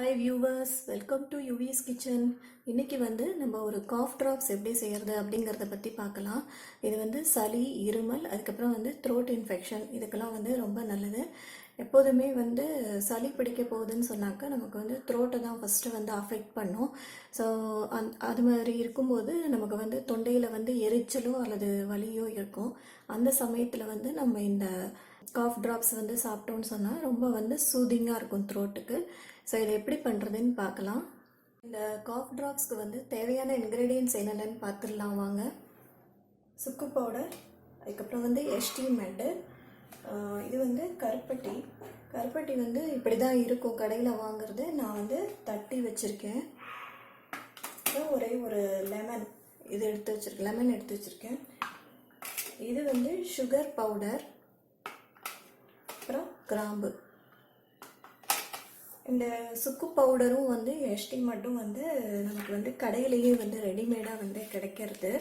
Hi viewers, welcome to Yuvi's kitchen. இன்றைக்கி நம்ம ஒரு காஃப் ட்ராப்ஸ் எப்படி செய்கிறது அப்படிங்கிறத பற்றி பார்க்கலாம். இது சளி, இருமல், அதுக்கப்புறம் த்ரோட் இன்ஃபெக்ஷன் இதுக்கெல்லாம் ரொம்ப நல்லது. எப்போதுமே சளி பிடிக்க போகுதுன்னு சொன்னாக்கா நமக்கு த்ரோட்டை தான் ஃபஸ்ட்டு அஃபெக்ட் பண்ணும். ஸோ அது மாதிரி இருக்கும்போது நமக்கு தொண்டையில் எரிச்சலோ அல்லது வலியோ இருக்கும். அந்த சமயத்தில் நம்ம இந்த காஃப் ட்ராப்ஸ் சாப்பிட்டோன்னு சொன்னால் ரொம்ப சூதிங்காக இருக்கும் த்ரோட்டுக்கு. ஸோ இதை எப்படி பண்ணுறதுன்னு பார்க்கலாம். இந்த காஃப் ட்ராப்ஸ்க்கு தேவையான இன்க்ரீடியன்ட்ஸ் என்னென்னு பார்த்துடலாம் வாங்க. சுக்கு பவுடர், அதுக்கப்புறம் எஸ்டி மெட்டு, இது கருப்பட்டி. கருப்பட்டி இப்படி தான் இருக்கும் கடையில் வாங்குறது. நான் தட்டி வச்சுருக்கேன். ஒரே ஒரு லெமன் லெமன் எடுத்து வச்சுருக்கேன். இது சுகர் பவுடர், அப்புறம் கிராம்பு. இந்த சுக்கு பவுடரும் எஸ்டி மட்டும் நமக்கு கடையிலேயே ரெடிமேடாக கிடைக்கிறது.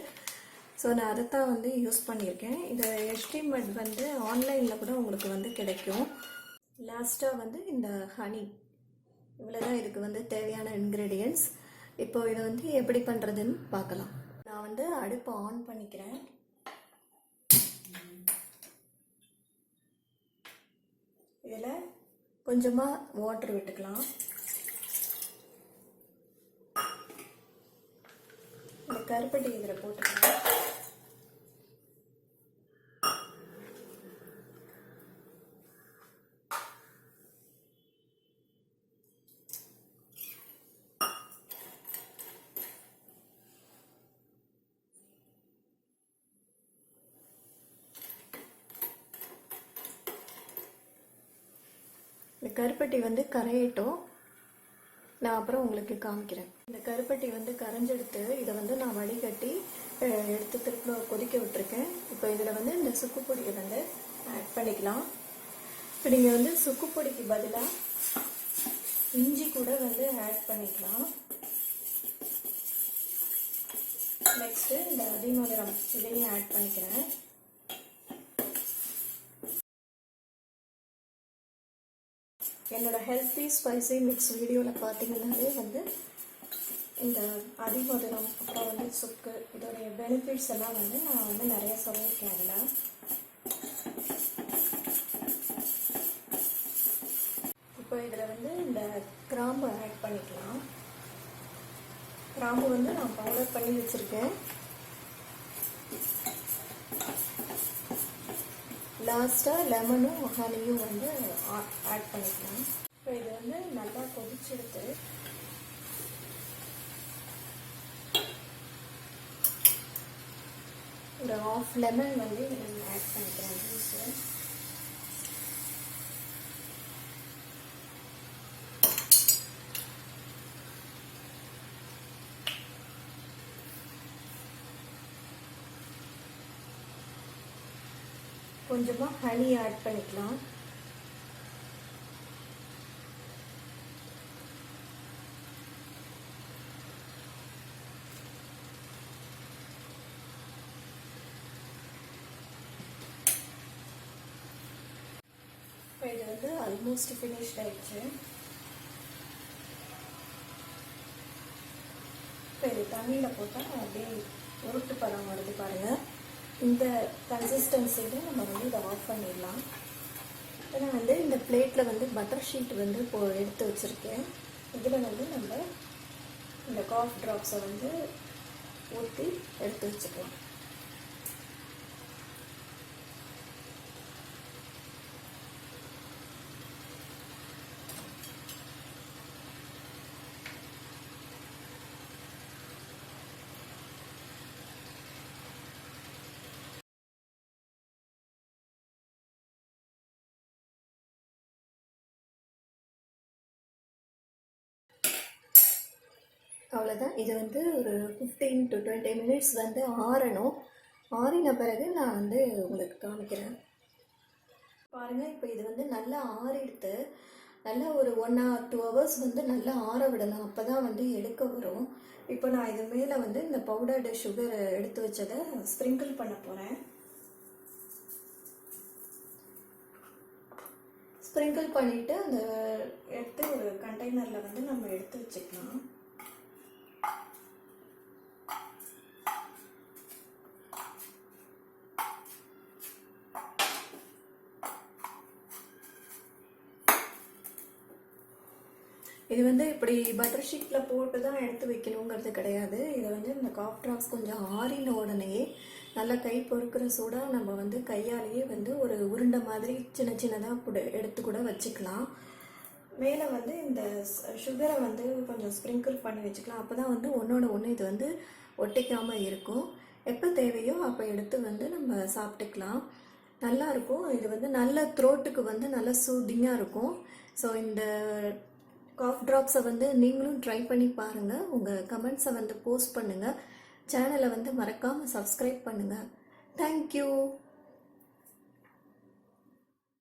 ஸோ நான் அதைத்தான் யூஸ் பண்ணியிருக்கேன். இந்த எஸ்டி மட் ஆன்லைனில் கூட உங்களுக்கு கிடைக்கும். லாஸ்ட்டாக இந்த ஹனி. இவ்வளோ தான் இதுக்கு தேவையான இன்க்ரீடியன்ட்ஸ். இப்போ இதை எப்படி பண்ணுறதுன்னு பார்க்கலாம். நான் அடுப்பை ஆன் பண்ணிக்கிறேன். இதில் கொஞ்சமாக வாட்டர் விட்டுக்கலாம். இந்த கருப்பட்டி இதில் போட்டுக்கலாம். இந்த கருப்பட்டி கரையட்டும். நான் அப்புறம் உங்களுக்கு காமிக்கிறேன். இந்த கருப்பட்டி கரைஞ்செடுத்து இதை நான் வடிகட்டி எடுத்து திருப்பி கொதிக்க விட்டுருக்கேன். இப்போ இதில் இந்த சுக்கு பொடியை ஆட் பண்ணிக்கலாம். இப்போ நீங்கள் சுக்கு பொடிக்கு பதிலாக இஞ்சி கூட ஆட் பண்ணிக்கலாம். நெக்ஸ்ட்டு இந்த அதிமதுரம் இதையும் ஆட் பண்ணிக்கிறேன். என்னோட ஹெல்த்தி ஸ்பைசி மிக்ஸ் வீடியோவில் பார்த்தீங்கன்னாலே இந்த அதிமதுரம் அப்புறம் சுக்கு இதோடைய பெனிஃபிட்ஸ் எல்லாம் நான் நிறைய சொல்லியிருக்கேன். அதில் இப்போ இதில் இந்த கிராம்பு ஆட் பண்ணிக்கலாம். கிராம்பு நான் பவுடர் பண்ணி வச்சுருக்கேன். லாஸ்ட்டாக லெமனும் ஹனியும் ஆட் பண்ணிக்கலாம். இப்போ இது நல்லா கொதிச்செடுத்து ஒரு ஹாஃப் லெமன் ஆட் பண்ணிக்கிறேன் ஜூஸு. கொஞ்சமாக ஹனி ஆட் பண்ணிக்கலாம். இப்போ இது ஆல்மோஸ்ட் ஃபினிஷ்ட் ஆயிடுச்சு. இப்போ இது தண்ணியில் போட்டால் அப்படியே உருட்டு பழம் வருது பாருங்கள். இந்த கன்சிஸ்டன்சியில் நம்ம இதை ஆஃப் பண்ணிடலாம். இப்போ நான் இந்த பிளேட்டில் பட்டர் ஷீட் இப்போ எடுத்து வச்சுருக்கேன். இதில் நம்ம இந்த காஃப் ட்ராப்ஸை ஊற்றி எடுத்து வச்சுக்கலாம். அவ்வளோதான். இது ஒரு 15 to 20 மினிட்ஸ் ஆறணும். ஆறின பிறகு நான் உங்களுக்கு காமிக்கிறேன். பாருங்கள், இப்போ இது நல்லா ஆறிடுத்து. நல்லா ஒரு 1 or 2 hours நல்லா ஆற விடலாம். அப்போ தான் எடுக்க வரும். இப்போ நான் இது மேலே இந்த பவுடர்டு சுகர் எடுத்து வச்சதை ஸ்ப்ரிங்கிள் பண்ண போகிறேன். ஸ்ப்ரிங்கிள் பண்ணிவிட்டு அந்த எடுத்து ஒரு கண்டெய்னரில் நம்ம எடுத்து வச்சுக்கலாம். இது வந்து இப்படி பட்டர் ஷீட்டில் போட்டு தான் எடுத்து வைக்கணுங்கிறது கிடையாது. இதை வந்து இந்த காஃப் ட்ராப்ஸ் கொஞ்சம் ஆறின உடனே நல்லா கை பொறுக்கிற சூடாக நம்ம வந்து கையாலேயே வந்து ஒரு உருண்டை மாதிரி சின்ன சின்னதாக எடுத்து கூட வச்சுக்கலாம். மேலே வந்து இந்த சுகரை வந்து கொஞ்சம் ஸ்ப்ரிங்கிள் பண்ணி வச்சுக்கலாம். அப்போ தான் வந்து ஒன்றோட ஒன்று இது வந்து ஒட்டிக்காமல் இருக்கும். எப்போ தேவையோ அப்போ எடுத்து வந்து நம்ம சாப்பிட்டுக்கலாம். நல்லாயிருக்கும். இது வந்து நல்ல த்ரோட்டுக்கு வந்து நல்ல சூதிங்காக இருக்கும். ஸோ இந்த காஃப் ட்ராப்ஸை வந்து நீங்களும் ட்ரை பண்ணி பாருங்கள். உங்கள் கமெண்ட்ஸை வந்து போஸ்ட் பண்ணுங்கள். சேனலை வந்து மறக்காமல் சப்ஸ்கிரைப் பண்ணுங்கள். தேங்க்யூ.